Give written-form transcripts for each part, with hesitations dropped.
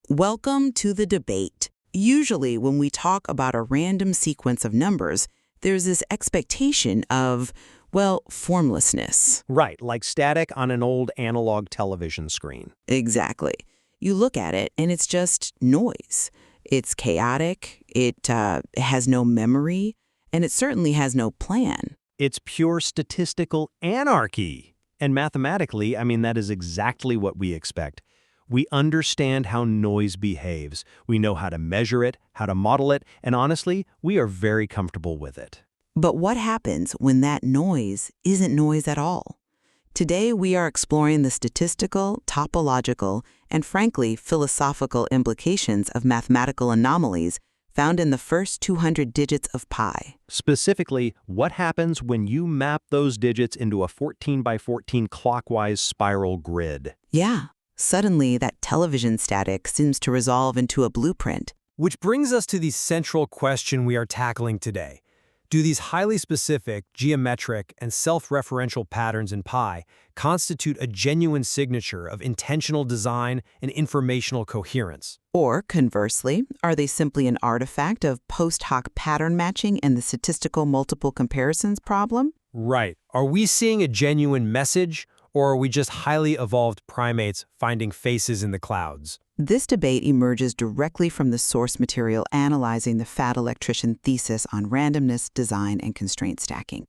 Welcome to the debate. Usually, when we talk about a random sequence of numbers, there's this expectation of, well, formlessness. Right, like static on an old analog television screen. Exactly. You look at it and it's just noise. It's chaotic, it has no memory, and it certainly has no plan. It's pure statistical anarchy. And mathematically, that is exactly what we expect. We understand how noise behaves. We know how to measure it, how to model it, and honestly, we are very comfortable with it. But what happens when that noise isn't noise at all? Today, we are exploring the statistical, topological, and frankly, philosophical implications of mathematical anomalies found in the first 200 digits of pi. Specifically, what happens when you map those digits into a 14 by 14 clockwise spiral grid? Yeah, suddenly that television static seems to resolve into a blueprint. Which brings us to the central question we are tackling today. Do these highly specific, geometric, and self-referential patterns in pi constitute a genuine signature of intentional design and informational coherence? Or, conversely, are they simply an artifact of post hoc pattern matching in the statistical multiple comparisons problem? Right. Are we seeing a genuine message, or are we just highly evolved primates finding faces in the clouds? This debate emerges directly from the source material analyzing the fat electrician thesis on randomness, design, and constraint stacking.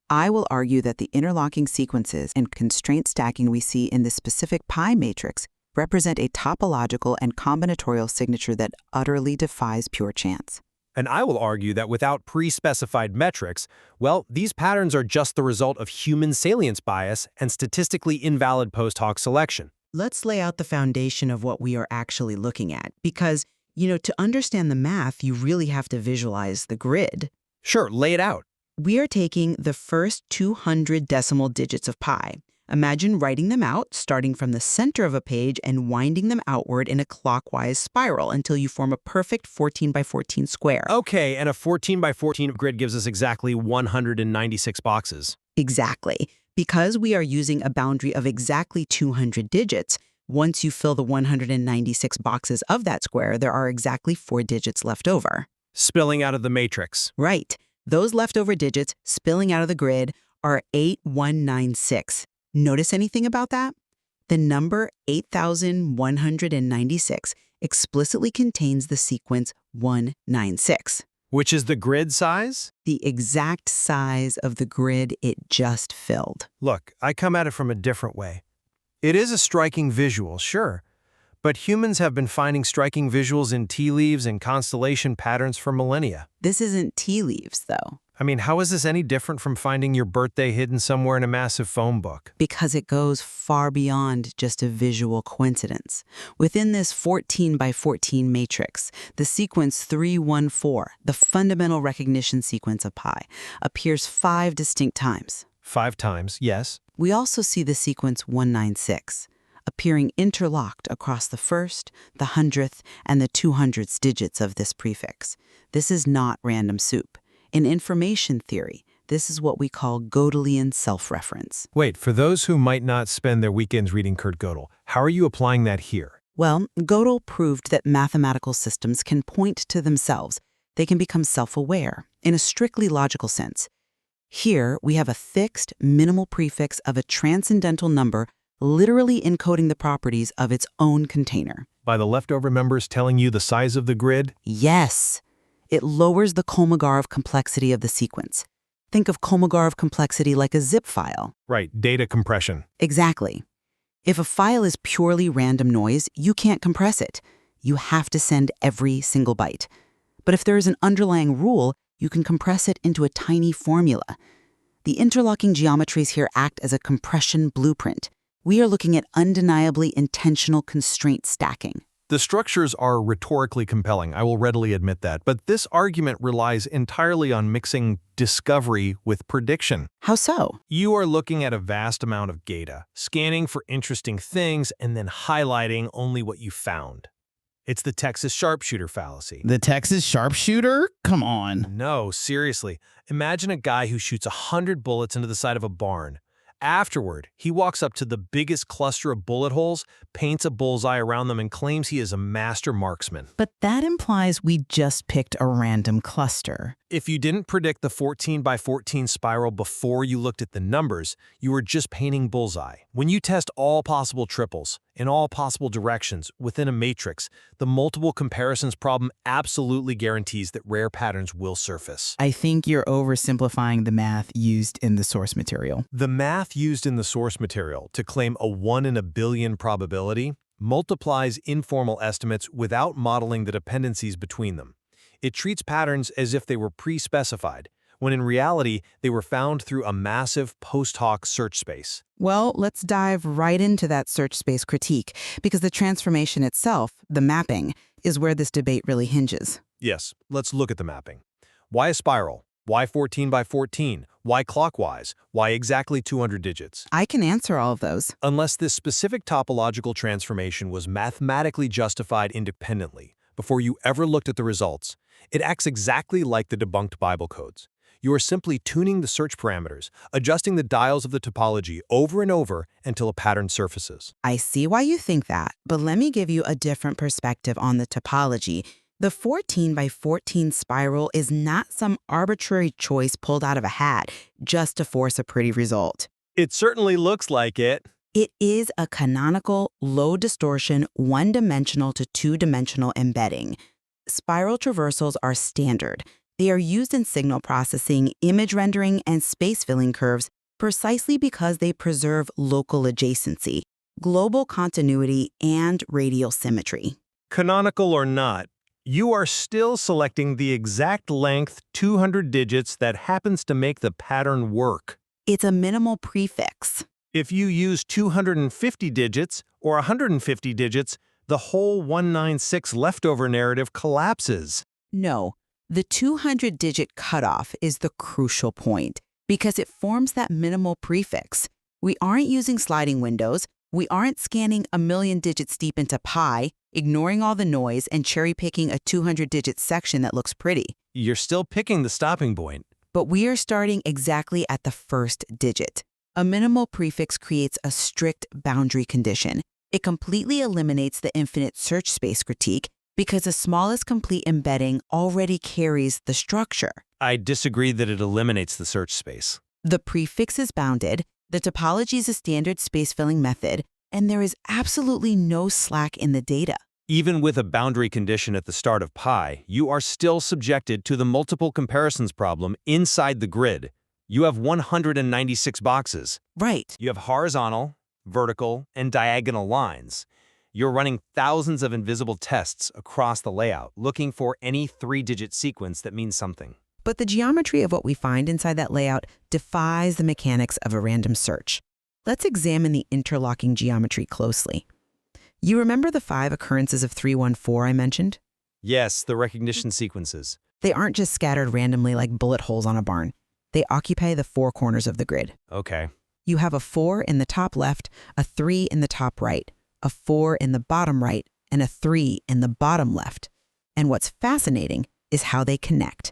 I will argue that the interlocking sequences and constraint stacking we see in this specific pi matrix represent a topological and combinatorial signature that utterly defies pure chance. And I will argue that without pre-specified metrics, well, these patterns are just the result of human salience bias and statistically invalid post hoc selection. Let's lay out the foundation of what we are actually looking at, because, to understand the math, you really have to visualize the grid. Sure, lay it out. We are taking the first 200 decimal digits of pi. Imagine writing them out, starting from the center of a page and winding them outward in a clockwise spiral until you form a perfect 14 by 14 square. Okay, and a 14 by 14 grid gives us exactly 196 boxes. Exactly. Because we are using a boundary of exactly 200 digits, once you fill the 196 boxes of that square, there are exactly 4 digits left over. Spilling out of the matrix. Right. Those leftover digits spilling out of the grid are 8196. Notice anything about that? The number 8196 explicitly contains the sequence 196. Which is the grid size? The exact size of the grid it just filled. Look, I come at it from a different way. It is a striking visual, sure, but humans have been finding striking visuals in tea leaves and constellation patterns for millennia. This isn't tea leaves, though. How is this any different from finding your birthday hidden somewhere in a massive phone book? Because it goes far beyond just a visual coincidence. Within this 14 by 14 matrix, the sequence 314, the fundamental recognition sequence of pi, appears 5 distinct times. 5 times, yes. We also see the sequence 196, appearing interlocked across the first, the 100th, and the 200th digits of this prefix. This is not random soup. In information theory, this is what we call Gödelian self-reference. Wait, for those who might not spend their weekends reading Kurt Gödel, how are you applying that here? Well, Gödel proved that mathematical systems can point to themselves. They can become self-aware, in a strictly logical sense. Here, we have a fixed, minimal prefix of a transcendental number literally encoding the properties of its own container. By the leftover members telling you the size of the grid? Yes. It lowers the Kolmogorov complexity of the sequence. Think of Kolmogorov complexity like a zip file. Right, data compression. Exactly. If a file is purely random noise, you can't compress it. You have to send every single byte. But if there is an underlying rule, you can compress it into a tiny formula. The interlocking geometries here act as a compression blueprint. We are looking at undeniably intentional constraint stacking. The structures are rhetorically compelling, I will readily admit that, but this argument relies entirely on mixing discovery with prediction. How so? You are looking at a vast amount of data, scanning for interesting things, and then highlighting only what you found. It's the Texas sharpshooter fallacy. The Texas sharpshooter? Come on. No, seriously. Imagine a guy who shoots 100 bullets into the side of a barn. Afterward, he walks up to the biggest cluster of bullet holes, paints a bullseye around them, and claims he is a master marksman. But that implies we just picked a random cluster. If you didn't predict the 14 by 14 spiral before you looked at the numbers, you were just painting bullseye. When you test all possible triples in all possible directions within a matrix, the multiple comparisons problem absolutely guarantees that rare patterns will surface. I think you're oversimplifying the math used in the source material. The math used in the source material to claim a 1 in a billion probability multiplies informal estimates without modeling the dependencies between them. It treats patterns as if they were pre-specified, when in reality they were found through a massive post hoc search space. Well, let's dive right into that search space critique, because the transformation itself, the mapping, is where this debate really hinges. Yes, let's look at the mapping. Why a spiral? Why 14 by 14? Why clockwise? Why exactly 200 digits? I can answer all of those. Unless this specific topological transformation was mathematically justified independently, before you ever looked at the results, it acts exactly like the debunked Bible codes. You are simply tuning the search parameters, adjusting the dials of the topology over and over until a pattern surfaces. I see why you think that, but let me give you a different perspective on the topology. The 14 by 14 spiral is not some arbitrary choice pulled out of a hat just to force a pretty result. It certainly looks like it. It is a canonical, low-distortion, one-dimensional to two-dimensional embedding. Spiral traversals are standard. They are used in signal processing, image rendering, and space-filling curves precisely because they preserve local adjacency, global continuity, and radial symmetry. Canonical or not, you are still selecting the exact length 200 digits that happens to make the pattern work. It's a minimal prefix. If you use 250 digits or 150 digits, the whole 196 leftover narrative collapses. No, the 200-digit cutoff is the crucial point because it forms that minimal prefix. We aren't using sliding windows. We aren't scanning a million digits deep into pi, ignoring all the noise and cherry-picking a 200-digit section that looks pretty. You're still picking the stopping point. But we are starting exactly at the first digit. A minimal prefix creates a strict boundary condition. It completely eliminates the infinite search space critique because the smallest complete embedding already carries the structure. I disagree that it eliminates the search space. The prefix is bounded, the topology is a standard space-filling method, and there is absolutely no slack in the data. Even with a boundary condition at the start of pi, you are still subjected to the multiple comparisons problem inside the grid. You have 196 boxes. Right. You have horizontal, vertical, and diagonal lines. You're running thousands of invisible tests across the layout, looking for any three-digit sequence that means something. But the geometry of what we find inside that layout defies the mechanics of a random search. Let's examine the interlocking geometry closely. You remember the 5 occurrences of 314 I mentioned? Yes, the recognition sequences. They aren't just scattered randomly like bullet holes on a barn. They occupy the 4 corners of the grid. Okay. You have a 4 in the top left, a 3 in the top right, a 4 in the bottom right, and a 3 in the bottom left. And what's fascinating is how they connect.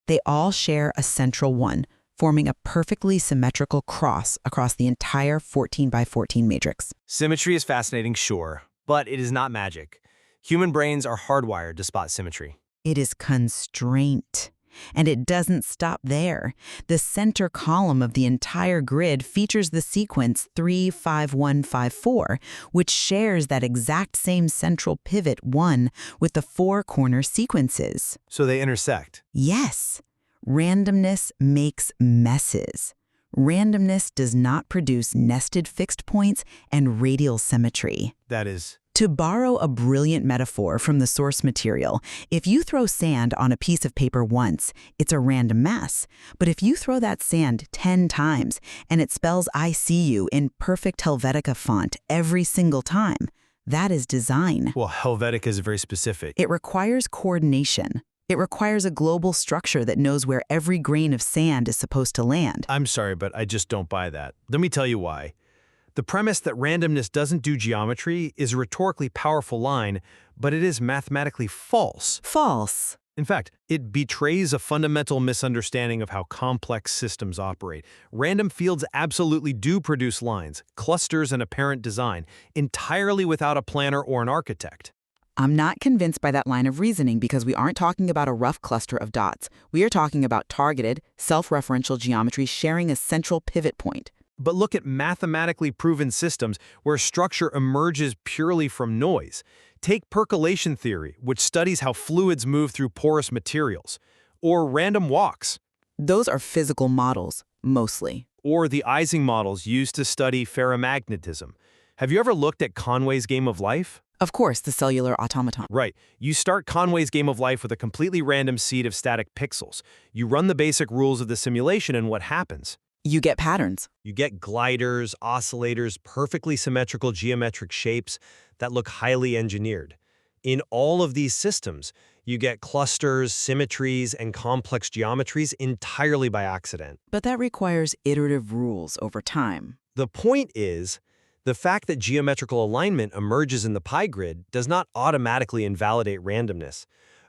They all share a central 1, forming a perfectly symmetrical cross across the entire 14 by 14 matrix. Symmetry is fascinating, sure, but it is not magic. Human brains are hardwired to spot symmetry. It is constraint. And it doesn't stop there. The center column of the entire grid features the sequence 35154, which shares that exact same central pivot 1 with the 4 corner sequences. So they intersect. Yes. Randomness makes messes. Randomness does not produce nested fixed points and radial symmetry. That is... To borrow a brilliant metaphor from the source material, if you throw sand on a piece of paper once, it's a random mess. But if you throw that sand 10 times and it spells I see you in perfect Helvetica font every single time, that is design. Well, Helvetica is very specific. It requires coordination. It requires a global structure that knows where every grain of sand is supposed to land. I'm sorry, but I just don't buy that. Let me tell you why. The premise that randomness doesn't do geometry is a rhetorically powerful line, but it is mathematically false. False. In fact, it betrays a fundamental misunderstanding of how complex systems operate. Random fields absolutely do produce lines, clusters, and apparent design, entirely without a planner or an architect. I'm not convinced by that line of reasoning because we aren't talking about a rough cluster of dots. We are talking about targeted, self-referential geometry sharing a central pivot point. But look at mathematically proven systems where structure emerges purely from noise. Take percolation theory, which studies how fluids move through porous materials. Or random walks. Those are physical models, mostly. Or the Ising models used to study ferromagnetism. Have you ever looked at Conway's Game of Life? Of course, the cellular automaton. Right. You start Conway's Game of Life with a completely random seed of static pixels. You run the basic rules of the simulation, and what happens? You get patterns. You get gliders, oscillators, perfectly symmetrical geometric shapes that look highly engineered. In all of these systems, you get clusters, symmetries, and complex geometries entirely by accident. But that requires iterative rules over time. The point is, the fact that geometrical alignment emerges in the pie grid does not automatically invalidate randomness.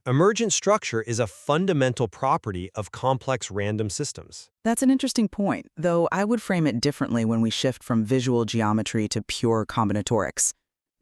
Emergent structure is a fundamental property of complex random systems. That's an interesting point, though I would frame it differently when we shift from visual geometry to pure combinatorics.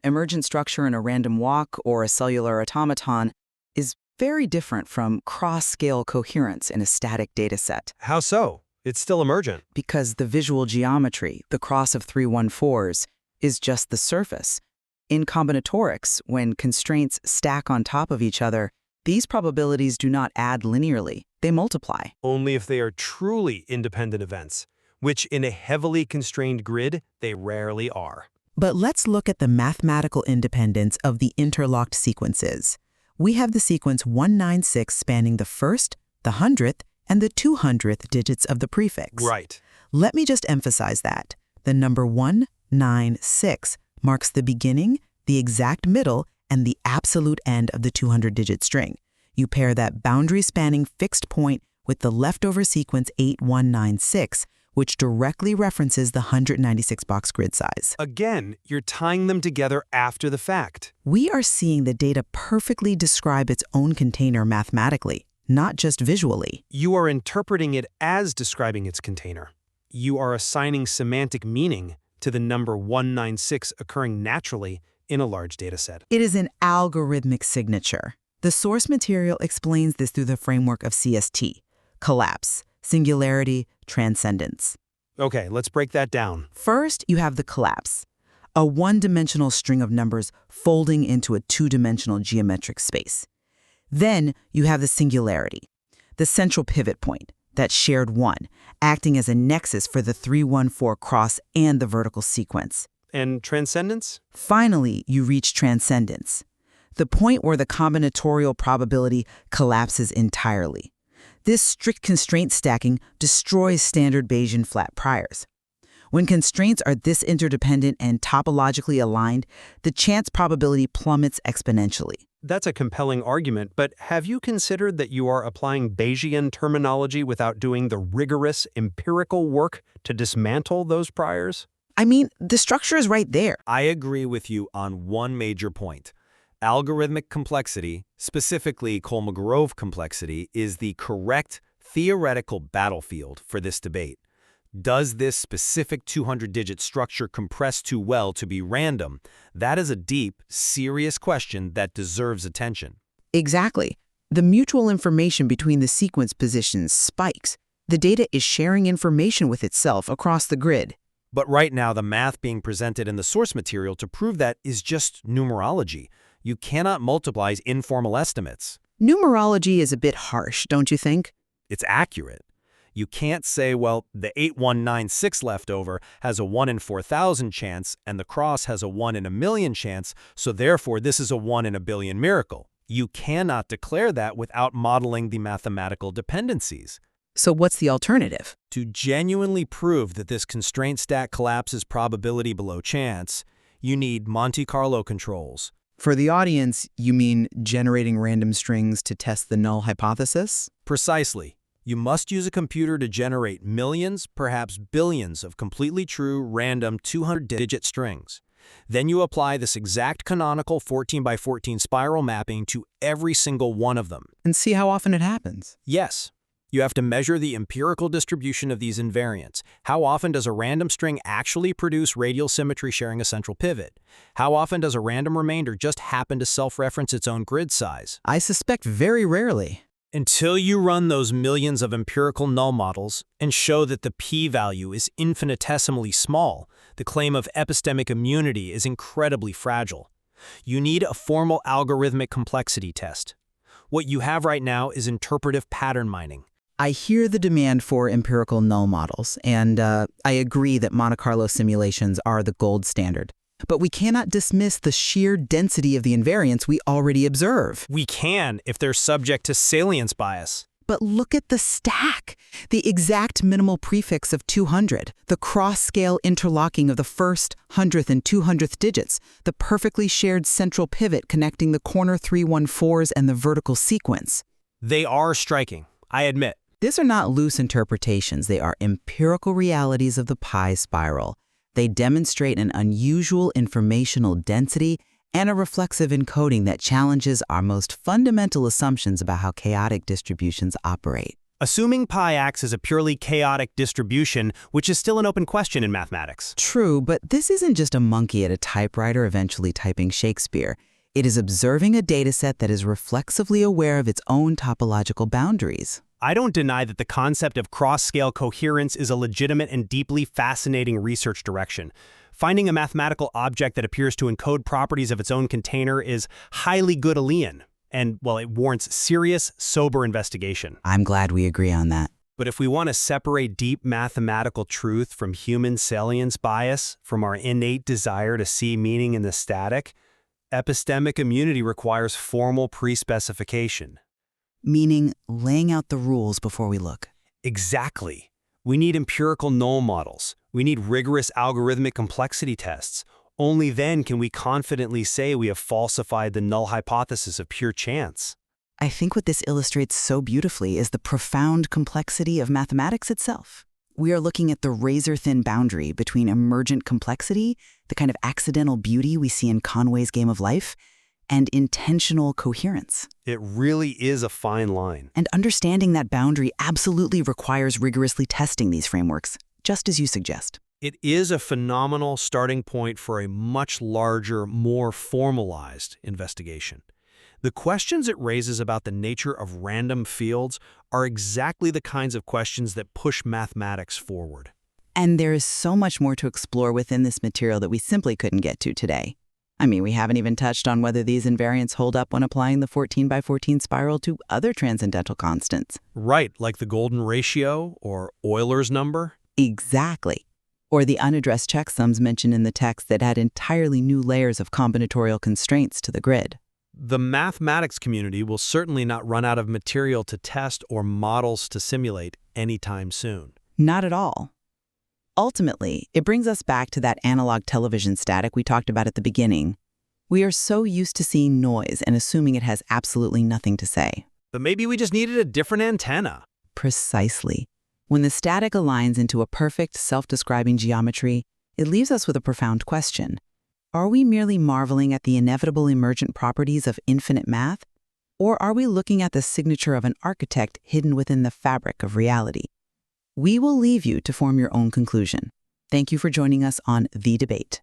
Emergent structure in a random walk or a cellular automaton is very different from cross-scale coherence in a static dataset. How so? It's still emergent. Because the visual geometry, the cross of 314s, is just the surface. In combinatorics, when constraints stack on top of each other, these probabilities do not add linearly, they multiply. Only if they are truly independent events, which in a heavily constrained grid, they rarely are. But let's look at the mathematical independence of the interlocked sequences. We have the sequence 196 spanning the first, the 100th, and the 200th digits of the prefix. Right. Let me just emphasize that. The number 196 marks the beginning, the exact middle, and the absolute end of the 200-digit string. You pair that boundary-spanning fixed point with the leftover sequence 8196, which directly references the 196-box grid size. Again, you're tying them together after the fact. We are seeing the data perfectly describe its own container mathematically, not just visually. You are interpreting it as describing its container. You are assigning semantic meaning to the number 196 occurring naturally in a large dataset. It is an algorithmic signature. The source material explains this through the framework of CST: collapse, singularity, transcendence. Okay, let's break that down. First, you have the collapse, a one-dimensional string of numbers folding into a two-dimensional geometric space. Then you have the singularity, the central pivot point, that shared one, acting as a nexus for the 314 cross and the vertical sequence. And transcendence? Finally, you reach transcendence, the point where the combinatorial probability collapses entirely. This strict constraint stacking destroys standard Bayesian flat priors. When constraints are this interdependent and topologically aligned, the chance probability plummets exponentially. That's a compelling argument, but have you considered that you are applying Bayesian terminology without doing the rigorous empirical work to dismantle those priors? I mean, the structure is right there. I agree with you on one major point. Algorithmic complexity, specifically Kolmogorov complexity, is the correct theoretical battlefield for this debate. Does this specific 200-digit structure compress too well to be random? That is a deep, serious question that deserves attention. Exactly. The mutual information between the sequence positions spikes. The data is sharing information with itself across the grid. But right now, the math being presented in the source material to prove that is just numerology. You cannot multiply informal estimates. Numerology is a bit harsh, don't you think? It's accurate. You can't say, well, the 8196 leftover has a 1 in 4,000 chance and the cross has a 1 in a million chance, so therefore this is a 1 in a billion miracle. You cannot declare that without modeling the mathematical dependencies. So what's the alternative? To genuinely prove that this constraint stack collapses probability below chance, you need Monte Carlo controls. For the audience, you mean generating random strings to test the null hypothesis? Precisely. You must use a computer to generate millions, perhaps billions, of completely true, random 200-digit strings. Then you apply this exact canonical 14 by 14 spiral mapping to every single one of them. And see how often it happens. Yes, you have to measure the empirical distribution of these invariants. How often does a random string actually produce radial symmetry sharing a central pivot? How often does a random remainder just happen to self-reference its own grid size? I suspect very rarely. Until you run those millions of empirical null models and show that the p-value is infinitesimally small, the claim of epistemic immunity is incredibly fragile. You need a formal algorithmic complexity test. What you have right now is interpretive pattern mining. I hear the demand for empirical null models, and I agree that Monte Carlo simulations are the gold standard. But we cannot dismiss the sheer density of the invariants we already observe. We can if they're subject to salience bias. But look at the stack. The exact minimal prefix of 200, the cross-scale interlocking of the first, 100th, and 200th digits, the perfectly shared central pivot connecting the corner 314s and the vertical sequence. They are striking, I admit. These are not loose interpretations. They are empirical realities of the pi spiral. They demonstrate an unusual informational density and a reflexive encoding that challenges our most fundamental assumptions about how chaotic distributions operate. Assuming pi acts as a purely chaotic distribution, which is still an open question in mathematics. True, but this isn't just a monkey at a typewriter eventually typing Shakespeare. It is observing a dataset that is reflexively aware of its own topological boundaries. I don't deny that the concept of cross-scale coherence is a legitimate and deeply fascinating research direction. Finding a mathematical object that appears to encode properties of its own container is highly Gödelian, and, well, it warrants serious, sober investigation. I'm glad we agree on that. But if we want to separate deep mathematical truth from human salience bias, from our innate desire to see meaning in the static, epistemic immunity requires formal pre-specification. Meaning laying out the rules before we look. Exactly. We need empirical null models. We need rigorous algorithmic complexity tests. Only then can we confidently say we have falsified the null hypothesis of pure chance. I think what this illustrates so beautifully is the profound complexity of mathematics itself. We are looking at the razor-thin boundary between emergent complexity, the kind of accidental beauty we see in Conway's Game of Life, and intentional coherence. It really is a fine line. And understanding that boundary absolutely requires rigorously testing these frameworks, just as you suggest. It is a phenomenal starting point for a much larger, more formalized investigation. The questions it raises about the nature of random fields are exactly the kinds of questions that push mathematics forward. And there is so much more to explore within this material that we simply couldn't get to today. I mean, we haven't even touched on whether these invariants hold up when applying the 14 by 14 spiral to other transcendental constants. Right, like the golden ratio or Euler's number? Exactly. Or the unaddressed checksums mentioned in the text that add entirely new layers of combinatorial constraints to the grid. The mathematics community will certainly not run out of material to test or models to simulate anytime soon. Not at all. Ultimately, it brings us back to that analog television static we talked about at the beginning. We are so used to seeing noise and assuming it has absolutely nothing to say. But maybe we just needed a different antenna. Precisely. When the static aligns into a perfect, self-describing geometry, it leaves us with a profound question. Are we merely marveling at the inevitable emergent properties of infinite math? Or are we looking at the signature of an architect hidden within the fabric of reality? We will leave you to form your own conclusion. Thank you for joining us on The Debate.